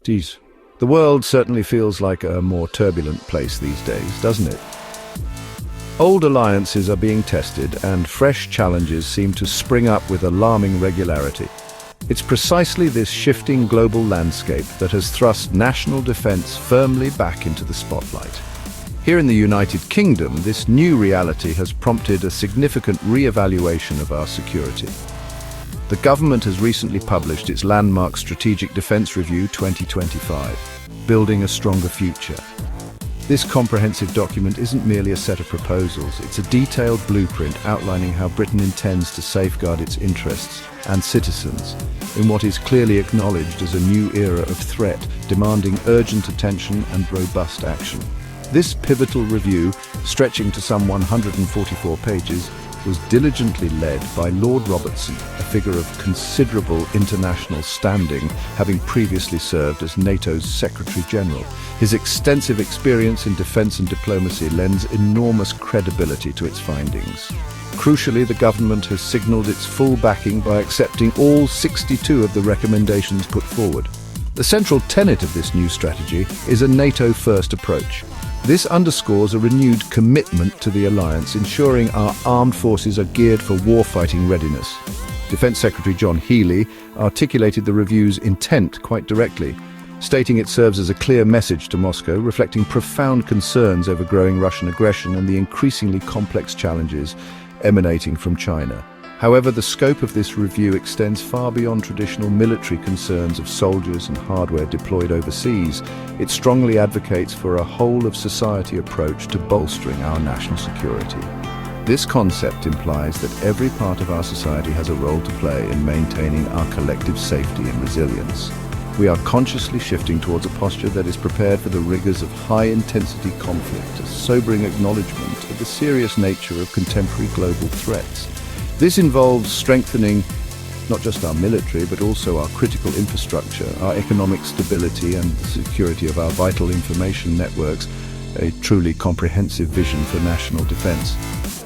Geez, the world certainly feels like a more turbulent place these days, doesn't it? Old alliances are being tested, and fresh challenges seem to spring up with alarming regularity. It's precisely this shifting global landscape that has thrust national defense firmly back into the spotlight. Here in the United Kingdom, this new reality has prompted a significant re-evaluation of our security. The government has recently published its landmark Strategic Defence Review 2025, Building a Stronger Future. This comprehensive document isn't merely a set of proposals, it's a detailed blueprint outlining how Britain intends to safeguard its interests and citizens in what is clearly acknowledged as a new era of threat, demanding urgent attention and robust action. This pivotal review, stretching to some 144 pages, was diligently led by Lord Robertson, a figure of considerable international standing, having previously served as NATO's Secretary-General. His extensive experience in defence and diplomacy lends enormous credibility to its findings. Crucially, the government has signalled its full backing by accepting all 62 of the recommendations put forward. The central tenet of this new strategy is a NATO-first approach. This underscores a renewed commitment to the alliance, ensuring our armed forces are geared for warfighting readiness. Defence Secretary John Healey articulated the review's intent quite directly, stating it serves as a clear message to Moscow, reflecting profound concerns over growing Russian aggression and the increasingly complex challenges emanating from China. However, the scope of this review extends far beyond traditional military concerns of soldiers and hardware deployed overseas. It strongly advocates for a whole-of-society approach to bolstering our national security. This concept implies that every part of our society has a role to play in maintaining our collective safety and resilience. We are consciously shifting towards a posture that is prepared for the rigors of high-intensity conflict, a sobering acknowledgement of the serious nature of contemporary global threats. This involves strengthening not just our military, but also our critical infrastructure, our economic stability and the security of our vital information networks, a truly comprehensive vision for national defense.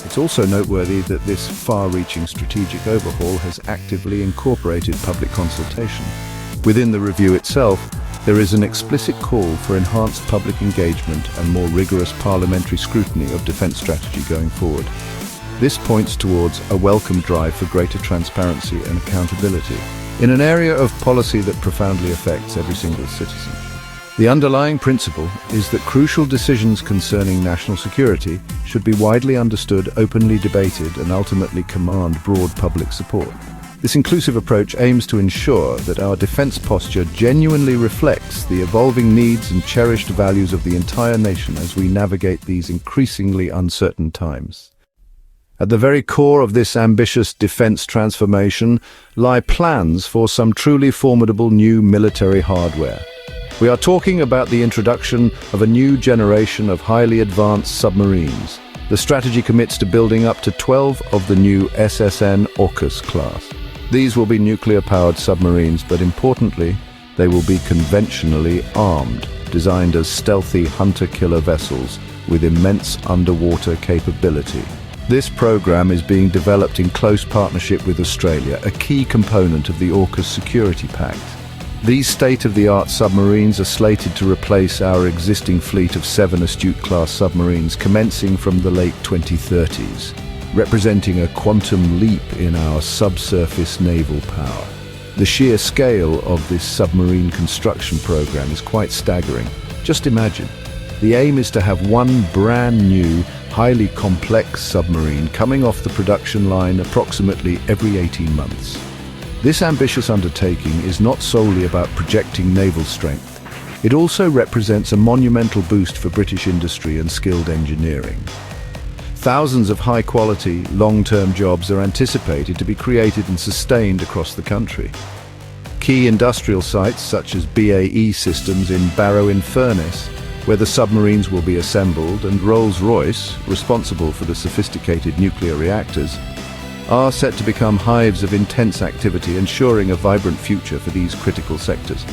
It's also noteworthy that this far-reaching strategic overhaul has actively incorporated public consultation. Within the review itself, there is an explicit call for enhanced public engagement and more rigorous parliamentary scrutiny of defense strategy going forward. This points towards a welcome drive for greater transparency and accountability in an area of policy that profoundly affects every single citizen. The underlying principle is that crucial decisions concerning national security should be widely understood, openly debated, and ultimately command broad public support. This inclusive approach aims to ensure that our defense posture genuinely reflects the evolving needs and cherished values of the entire nation as we navigate these increasingly uncertain times. At the very core of this ambitious defense transformation lie plans for some truly formidable new military hardware. We are talking about the introduction of a new generation of highly advanced submarines. The strategy commits to building up to 12 of the new SSN-AUKUS class. These will be nuclear-powered submarines, but importantly, they will be conventionally armed, designed as stealthy hunter-killer vessels with immense underwater capability. This program is being developed in close partnership with Australia, a key component of the AUKUS Security Pact. These state-of-the-art submarines are slated to replace our existing fleet of 7 Astute-class submarines commencing from the late 2030s, representing a quantum leap in our subsurface naval power. The sheer scale of this submarine construction program is quite staggering. Just imagine. The aim is to have one brand new, highly complex submarine coming off the production line approximately every 18 months. This ambitious undertaking is not solely about projecting naval strength. It also represents a monumental boost for British industry and skilled engineering. Thousands of high-quality, long-term jobs are anticipated to be created and sustained across the country. Key industrial sites such as BAE Systems in Barrow-in-Furness, where the submarines will be assembled, and Rolls-Royce, responsible for the sophisticated nuclear reactors, are set to become hives of intense activity, ensuring a vibrant future for these critical sectors.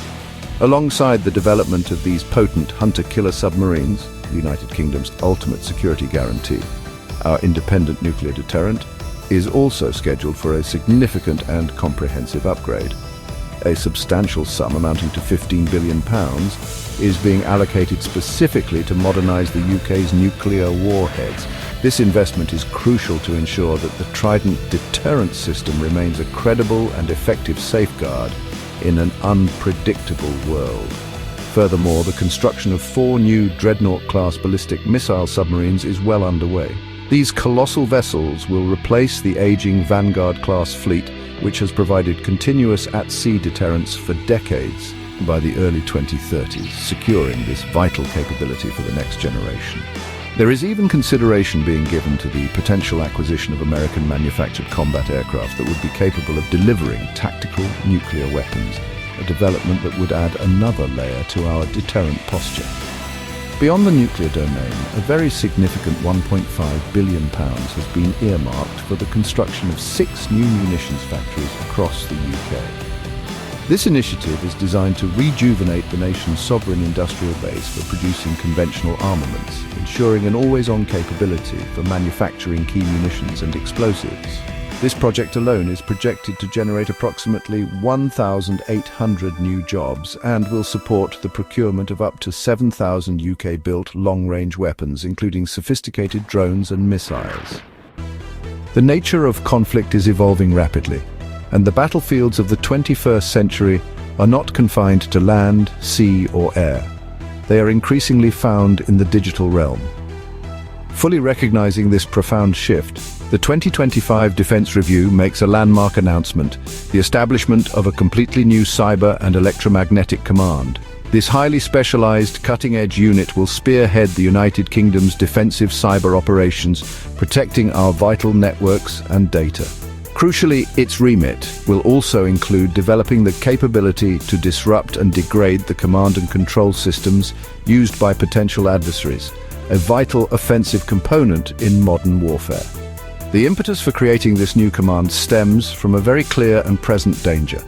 Alongside the development of these potent hunter-killer submarines, the United Kingdom's ultimate security guarantee, our independent nuclear deterrent, is also scheduled for a significant and comprehensive upgrade. a substantial sum amounting to £15 billion, is being allocated specifically to modernize the UK's nuclear warheads. This investment is crucial to ensure that the Trident deterrent system remains a credible and effective safeguard in an unpredictable world. Furthermore, the construction of 4 new Dreadnought-class ballistic missile submarines is well underway. These colossal vessels will replace the aging Vanguard-class fleet, which has provided continuous at-sea deterrence for decades, by the early 2030s, securing this vital capability for the next generation. There is even consideration being given to the potential acquisition of American-manufactured combat aircraft that would be capable of delivering tactical nuclear weapons, a development that would add another layer to our deterrent posture. Beyond the nuclear domain, a very significant £1.5 billion has been earmarked for the construction of 6 new munitions factories across the UK. This initiative is designed to rejuvenate the nation's sovereign industrial base for producing conventional armaments, ensuring an always-on capability for manufacturing key munitions and explosives. This project alone is projected to generate approximately 1,800 new jobs and will support the procurement of up to 7,000 UK-built long-range weapons, including sophisticated drones and missiles. The nature of conflict is evolving rapidly, and the battlefields of the 21st century are not confined to land, sea, or air. They are increasingly found in the digital realm. Fully recognizing this profound shift, the 2025 Defence Review makes a landmark announcement: the establishment of a completely new cyber and electromagnetic command. This highly specialized, cutting-edge unit will spearhead the United Kingdom's defensive cyber operations, protecting our vital networks and data. Crucially, its remit will also include developing the capability to disrupt and degrade the command and control systems used by potential adversaries, a vital offensive component in modern warfare. The impetus for creating this new command stems from a very clear and present danger.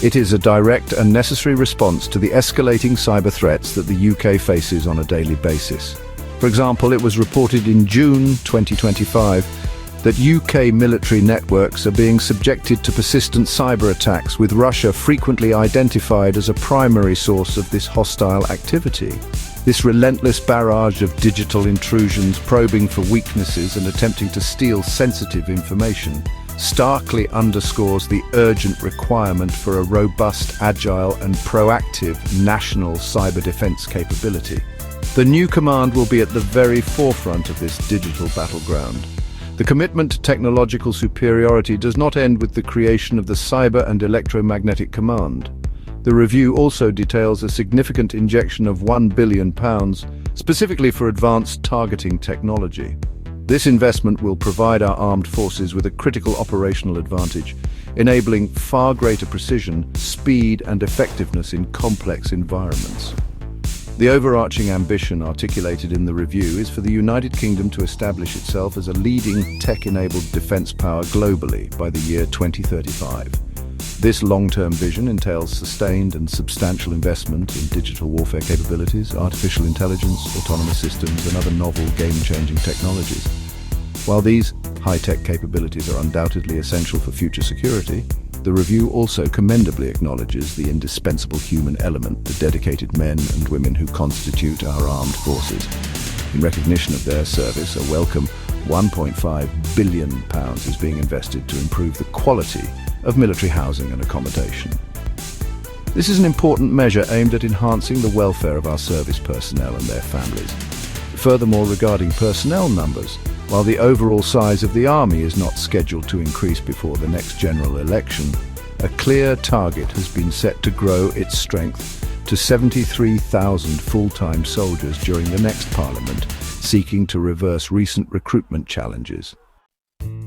It is a direct and necessary response to the escalating cyber threats that the UK faces on a daily basis. For example, it was reported in June 2025 that UK military networks are being subjected to persistent cyber attacks, with Russia frequently identified as a primary source of this hostile activity. This relentless barrage of digital intrusions, probing for weaknesses and attempting to steal sensitive information, starkly underscores the urgent requirement for a robust, agile and proactive national cyber defense capability. The new command will be at the very forefront of this digital battleground. The commitment to technological superiority does not end with the creation of the Cyber and Electromagnetic Command. The review also details a significant injection of £1 billion, specifically for advanced targeting technology. This investment will provide our armed forces with a critical operational advantage, enabling far greater precision, speed and effectiveness in complex environments. The overarching ambition articulated in the review is for the United Kingdom to establish itself as a leading tech-enabled defence power globally by the year 2035. This long-term vision entails sustained and substantial investment in digital warfare capabilities, artificial intelligence, autonomous systems, and other novel game-changing technologies. While these high-tech capabilities are undoubtedly essential for future security, the review also commendably acknowledges the indispensable human element, the dedicated men and women who constitute our armed forces. In recognition of their service, a welcome £1.5 billion is being invested to improve the quality of military housing and accommodation. This is an important measure aimed at enhancing the welfare of our service personnel and their families. Furthermore, regarding personnel numbers, while the overall size of the Army is not scheduled to increase before the next general election, a clear target has been set to grow its strength to 73,000 full-time soldiers during the next Parliament, seeking to reverse recent recruitment challenges.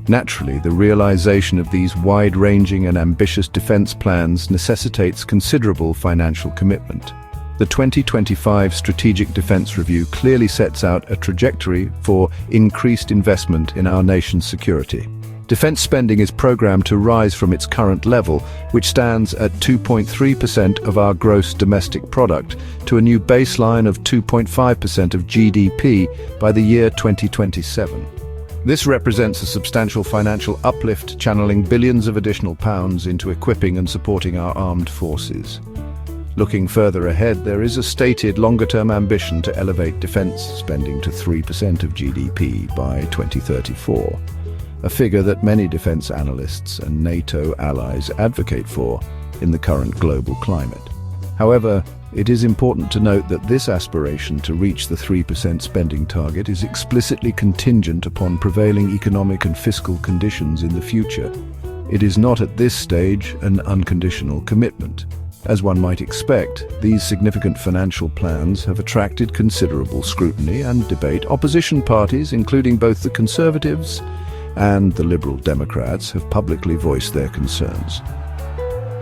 Naturally, the realization of these wide-ranging and ambitious defence plans necessitates considerable financial commitment. The 2025 Strategic Defence Review clearly sets out a trajectory for increased investment in our nation's security. Defence spending is programmed to rise from its current level, which stands at 2.3% of our gross domestic product, to a new baseline of 2.5% of GDP by the year 2027. This represents a substantial financial uplift, channeling billions of additional pounds into equipping and supporting our armed forces. Looking further ahead, there is a stated longer-term ambition to elevate defence spending to 3% of GDP by 2034, a figure that many defence analysts and NATO allies advocate for in the current global climate. However, it is important to note that this aspiration to reach the 3% spending target is explicitly contingent upon prevailing economic and fiscal conditions in the future. It is not at this stage an unconditional commitment. As one might expect, these significant financial plans have attracted considerable scrutiny and debate. Opposition parties, including both the Conservatives and the Liberal Democrats, have publicly voiced their concerns.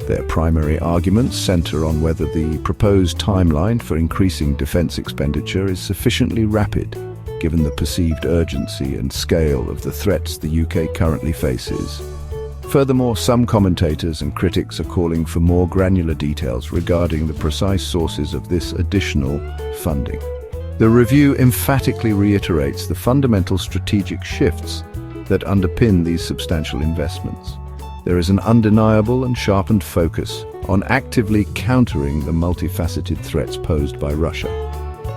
Their primary arguments center on whether the proposed timeline for increasing defense expenditure is sufficiently rapid, given the perceived urgency and scale of the threats the UK currently faces. Furthermore, some commentators and critics are calling for more granular details regarding the precise sources of this additional funding. The review emphatically reiterates the fundamental strategic shifts that underpin these substantial investments. There is an undeniable and sharpened focus on actively countering the multifaceted threats posed by Russia,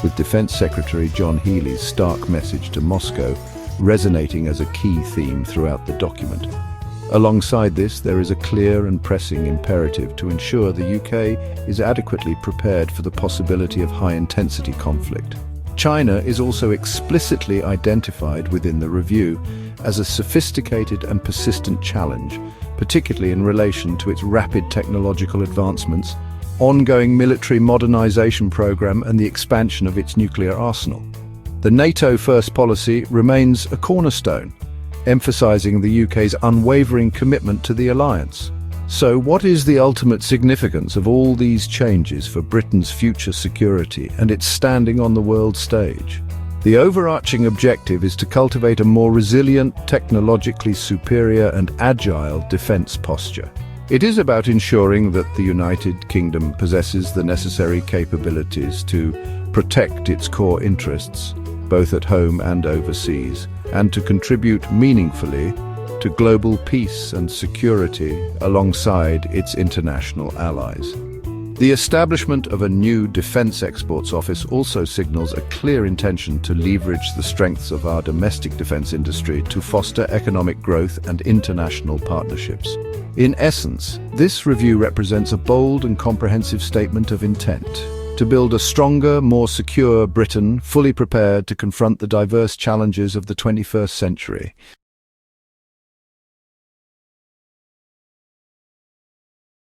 with Defense Secretary John Healey's stark message to Moscow resonating as a key theme throughout the document. Alongside this, there is a clear and pressing imperative to ensure the UK is adequately prepared for the possibility of high-intensity conflict. China is also explicitly identified within the review as a sophisticated and persistent challenge, particularly in relation to its rapid technological advancements, ongoing military modernization program, and the expansion of its nuclear arsenal. The NATO First policy remains a cornerstone, emphasizing the UK's unwavering commitment to the alliance. So, what is the ultimate significance of all these changes for Britain's future security and its standing on the world stage? The overarching objective is to cultivate a more resilient, technologically superior and agile defence posture. It is about ensuring that the United Kingdom possesses the necessary capabilities to protect its core interests, both at home and overseas, and to contribute meaningfully to global peace and security alongside its international allies. The establishment of a new Defence Exports Office also signals a clear intention to leverage the strengths of our domestic defence industry to foster economic growth and international partnerships. In essence, this review represents a bold and comprehensive statement of intent to build a stronger, more secure Britain, fully prepared to confront the diverse challenges of the 21st century.